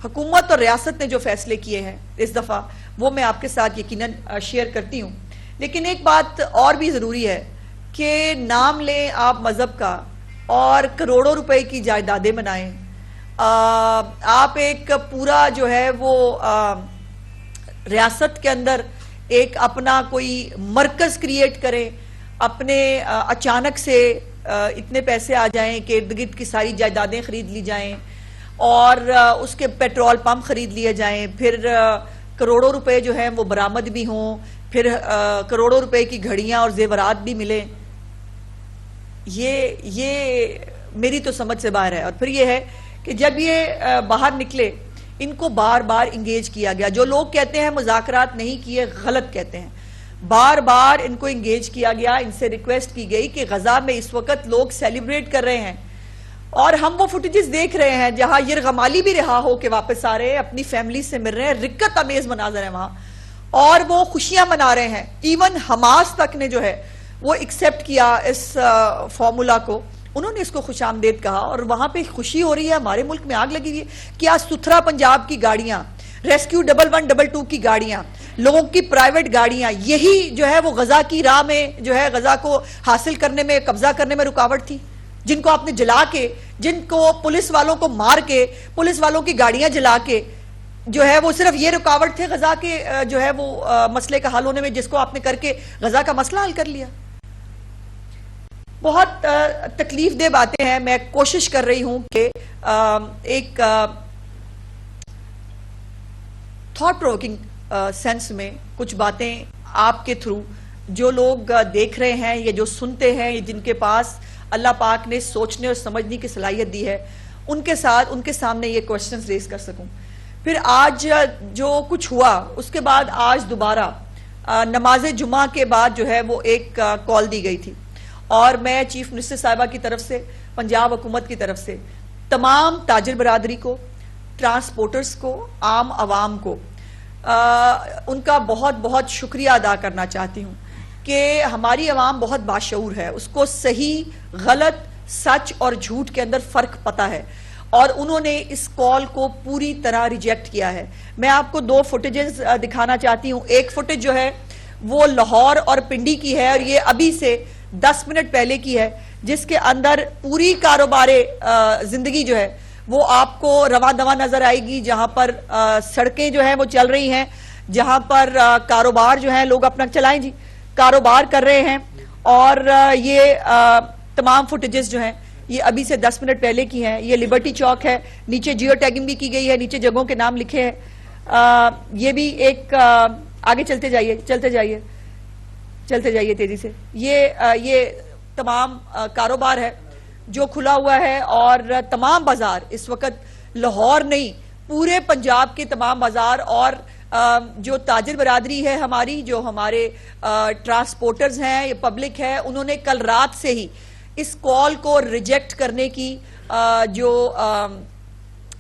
हुकूमत और रियासत ने जो फैसले किए हैं इस दफा, वो मैं आपके साथ यकीनन शेयर करती हूँ। लेकिन एक बात और भी जरूरी है कि नाम लें आप मजहब का और करोड़ों रुपए की जायदादें बनाएं, आप एक पूरा जो है वो रियासत के अंदर एक अपना कोई मरकज क्रिएट करें, अपने अचानक से इतने पैसे आ जाएं कि इर्द गिर्द की सारी जायदादें खरीद ली जाएं और उसके पेट्रोल पंप खरीद लिए जाएं, फिर करोड़ों रुपए जो हैं वो बरामद भी हों, फिर करोड़ों रुपए की घड़ियां और जेवरात भी मिले। ये मेरी तो समझ से बाहर है। और फिर ये है कि जब ये बाहर निकले, इनको बार बार इंगेज किया गया। जो लोग कहते हैं मुज़ाकरात नहीं किए, गलत कहते हैं। बार बार इनको इंगेज किया गया, इनसे रिक्वेस्ट की गई कि गजा में इस वक्त लोग सेलिब्रेट कर रहे हैं और हम वो फुटेजेस देख रहे हैं जहां यरगमाली भी रिहा हो के वापस आ रहे हैं, अपनी फैमिली से मिल रहे हैं, रिक्कत अमेज मनाजर है वहां और वो खुशियां मना रहे हैं। इवन हमास तक ने जो है वो एक्सेप्ट किया इस फॉर्मूला को, उन्होंने इसको खुशामदेद कहा और वहां पे खुशी हो रही है। हमारे मुल्क में आग लगी हुई है। क्या सुथरा पंजाब की गाड़ियां, रेस्क्यू 1112 की गाड़ियां, लोगों की प्राइवेट गाड़ियां, यही जो है वो गजा की राह में जो है गजा को हासिल करने में, कब्जा करने में रुकावट थी? जिनको आपने जला के, जिनको पुलिस वालों को मार के, पुलिस वालों की गाड़ियां जला के जो है वो सिर्फ ये रुकावट थे गजा के जो है वो मसले का हल होने में, जिसको आपने करके गजा का मसला हल कर लिया। बहुत तकलीफ दे बातें हैं। मैं कोशिश कर रही हूं कि एक थॉट प्रोवोकिंग सेंस में कुछ बातें आपके थ्रू, जो लोग देख रहे हैं या जो सुनते हैं, या जिनके पास अल्लाह पाक ने सोचने और समझने की सलाहियत दी है, उनके साथ, उनके सामने ये क्वेश्चंस रेज कर सकूं। फिर आज जो कुछ हुआ उसके बाद आज दोबारा नमाज जुमा के बाद जो है वो एक कॉल दी गई थी और मैं चीफ मिनिस्टर साहिबा की तरफ से, पंजाब हुकूमत की तरफ से तमाम ताजिर बरादरी को, ट्रांसपोर्टर्स को, आम आवाम को उनका बहुत बहुत शुक्रिया अदा करना चाहती हूँ कि हमारी आवाम बहुत बाशऊर है, उसको सही, गलत, सच और झूठ के अंदर फर्क पता है और उन्होंने इस कॉल को पूरी तरह रिजेक्ट किया है। मैं आपको दो फुटेजेस दिखाना चाहती हूँ। एक फुटेज जो है वो लाहौर और पिंडी की है और ये अभी से 10 मिनट पहले की है, जिसके अंदर पूरी कारोबारे जिंदगी जो है वो आपको रवा दवा नजर आएगी, जहां पर सड़कें जो हैं वो चल रही हैं, जहां पर कारोबार जो है लोग अपना चलाएं जी, कारोबार कर रहे हैं। और ये तमाम फुटेजेस जो हैं ये अभी से 10 मिनट पहले की हैं। ये लिबर्टी चौक है, नीचे जियो टैगिंग भी की गई है, नीचे जगहों के नाम लिखे हैं। ये भी एक आगे चलते जाइए तेजी से। ये तमाम कारोबार है जो खुला हुआ है और तमाम बाजार इस वक्त, लाहौर नहीं पूरे पंजाब के तमाम बाजार और जो ताजिर बरादरी है हमारी, जो हमारे ट्रांसपोर्टर्स हैं, ये पब्लिक है, उन्होंने कल रात से ही इस कॉल को रिजेक्ट करने की जो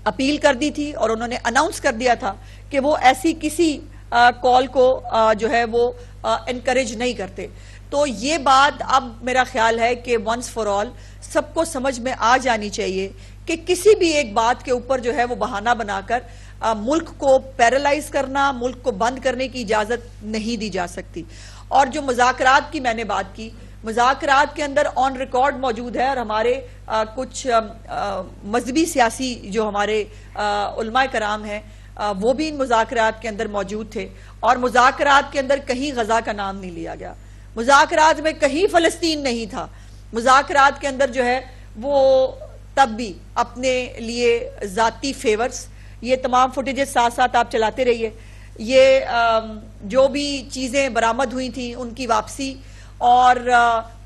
अपील कर दी थी और उन्होंने अनाउंस कर दिया था कि वो ऐसी किसी कॉल को जो है वो एनकरेज नहीं करते। तो ये बात अब मेरा ख्याल है कि वंस फॉर ऑल सबको समझ में आ जानी चाहिए कि किसी भी एक बात के ऊपर जो है वो बहाना बनाकर मुल्क को पैरालाइज करना, मुल्क को बंद करने की इजाजत नहीं दी जा सकती। और जो मुज़ाकरात की मैंने बात की, मुज़ाकरात के अंदर ऑन रिकॉर्ड मौजूद है और हमारे कुछ मजहबी सियासी जो हमारे उलमाए कराम हैं वो भी इन मुज़ाकरात के अंदर मौजूद थे और मुज़ाकरात के अंदर कहीं गजा का नाम नहीं लिया गया, मुज़ाकरात में कहीं फलस्तीन नहीं था। मुज़ाकरात के अंदर जो है वो तब भी अपने लिए जाती फेवर्स, ये तमाम फुटेजेस साथ साथ आप चलाते रहिए, ये जो भी चीजें बरामद हुई थी उनकी वापसी और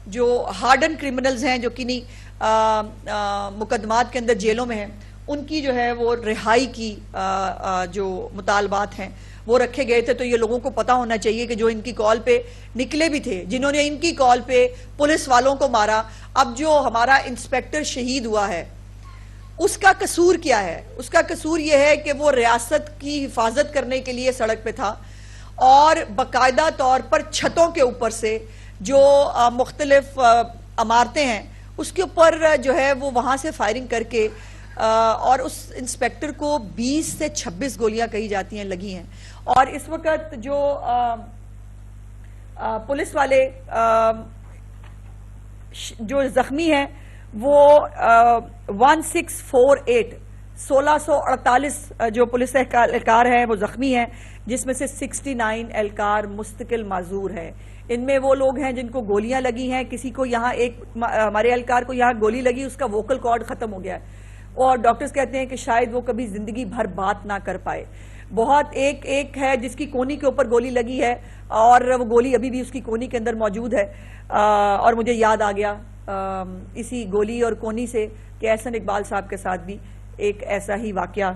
जो हार्डन क्रिमिनल्स हैं जो किन्हीं मुकदमात के अंदर जेलों में हैं, उनकी जो है वो रिहाई की जो मुतालबात हैं वो रखे गए थे। तो ये लोगों को पता होना चाहिए कि जो इनकी कॉल पे निकले भी थे, जिन्होंने इनकी कॉल पे पुलिस वालों को मारा, अब जो हमारा इंस्पेक्टर शहीद हुआ है उसका कसूर क्या है? उसका कसूर यह है कि वो रियासत की हिफाजत करने के लिए सड़क पे था और बाकायदा तौर पर छतों के ऊपर से जो मुख्तलिफ इमारतें हैं उसके ऊपर जो है वो वहां से फायरिंग करके और उस इंस्पेक्टर को 20 से 26 गोलियां कही जाती हैं लगी हैं। और इस वक्त जो पुलिस वाले जो जख्मी हैं वो 1648 जो पुलिस एहलकार हैं वो जख्मी हैं, जिसमें से 69 एहलकार मुस्तकिल माजूर हैं। इनमें वो लोग हैं जिनको गोलियां लगी हैं। किसी को यहाँ हमारे एहलकार को यहाँ गोली लगी, उसका वोकल कॉर्ड खत्म हो गया है और डॉक्टर्स कहते हैं कि शायद वो कभी जिंदगी भर बात ना कर पाए। बहुत एक है जिसकी कोहनी के ऊपर गोली लगी है और वो गोली अभी भी उसकी कोहनी के अंदर मौजूद है। और मुझे याद आ गया इसी गोली और कोहनी से कि एहसन इकबाल साहब के साथ भी एक ऐसा ही वाकया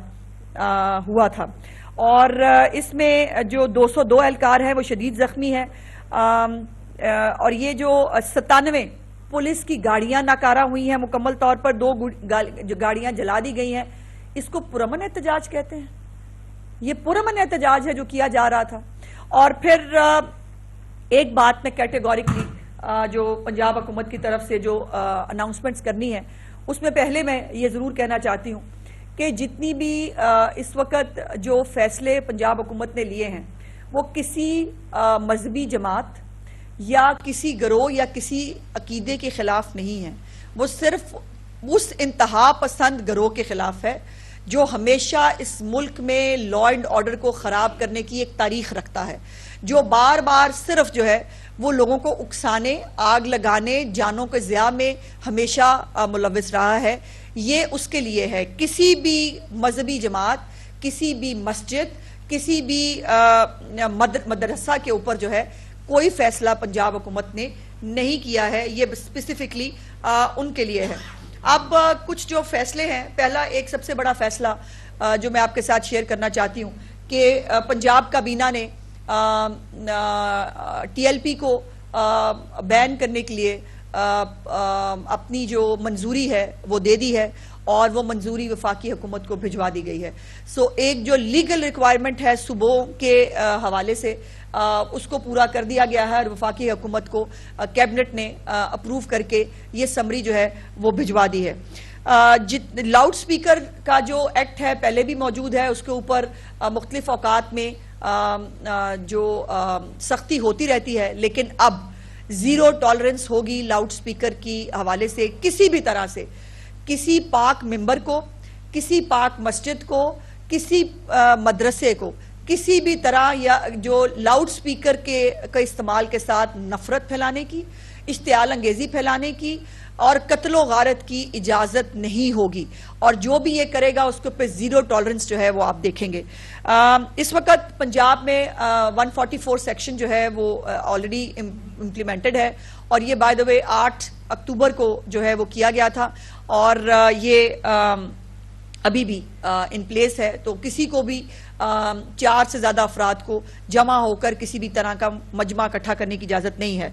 हुआ था। और इसमें जो 202 एहलकार हैं वो शदीद जख्मी हैं। और ये जो 97 पुलिस की गाड़ियां नाकारा हुई हैं, मुकम्मल तौर पर 2 गाड़ियां जला दी गई हैं। इसको पुरअमन एहतजाज कहते हैं। ये पुरअमन एहतजाज है जो किया जा रहा था। और फिर एक बात मैं कैटेगोरिकली जो पंजाब हुकूमत की तरफ से जो अनाउंसमेंट्स करनी है, उसमें पहले मैं ये जरूर कहना चाहती हूँ कि जितनी भी इस वक्त जो फैसले पंजाब हुकूमत ने लिए हैं वो किसी मजहबी जमात या किसी गिरोह या किसी अकीदे के खिलाफ नहीं है। वो सिर्फ उस इंतहा पसंद गिरोह के खिलाफ है जो हमेशा इस मुल्क में लॉ एंड ऑर्डर को खराब करने की एक तारीख रखता है, जो बार बार सिर्फ जो है वो लोगों को उकसाने, आग लगाने, जानों के ज़िया में हमेशा मुलविस रहा है। ये उसके लिए है। किसी भी मजहबी जमात, किसी भी मस्जिद, किसी भी मदरसा के ऊपर जो है कोई फैसला पंजाब हुकूमत ने नहीं किया है। ये स्पेसिफिकली उनके लिए है। अब कुछ जो फैसले हैं, पहला एक सबसे बड़ा फैसला जो मैं आपके साथ शेयर करना चाहती हूँ कि पंजाब काबीना ने टीएलपी को बैन करने के लिए अपनी जो मंजूरी है वो दे दी है और वो मंजूरी वफाकी हुकूमत को भिजवा दी गई है। सो एक जो लीगल रिक्वायरमेंट है सूबों के हवाले से उसको पूरा कर दिया गया है और वफाकी हुकूमत को कैबिनेट ने अप्रूव करके ये समरी जो है वो भिजवा दी है। लाउड स्पीकर का जो एक्ट है पहले भी मौजूद है, उसके ऊपर मुख्तलिफ औकात में जो सख्ती होती रहती है, लेकिन अब जीरो टॉलरेंस होगी लाउड स्पीकर की हवाले से। किसी भी तरह से किसी पाक मेंबर को, किसी पाक मस्जिद को, किसी मदरसे को किसी भी तरह या जो लाउड स्पीकर के इस्तेमाल के साथ नफरत फैलाने की, इश्तियाल अंगेजी फैलाने की और कत्लो गारत की इजाजत नहीं होगी। और जो भी ये करेगा उसके पे जीरो टॉलरेंस जो है वो आप देखेंगे। इस वक्त पंजाब में 144 सेक्शन जो है वो ऑलरेडी इम्प्लीमेंटेड है और ये बाय द वे 8 अक्टूबर को जो है वो किया गया था और ये अभी भी इन प्लेस है। तो किसी को भी 4 से ज्यादा अफराद को जमा होकर किसी भी तरह का मजमा इकट्ठा करने की इजाजत नहीं है।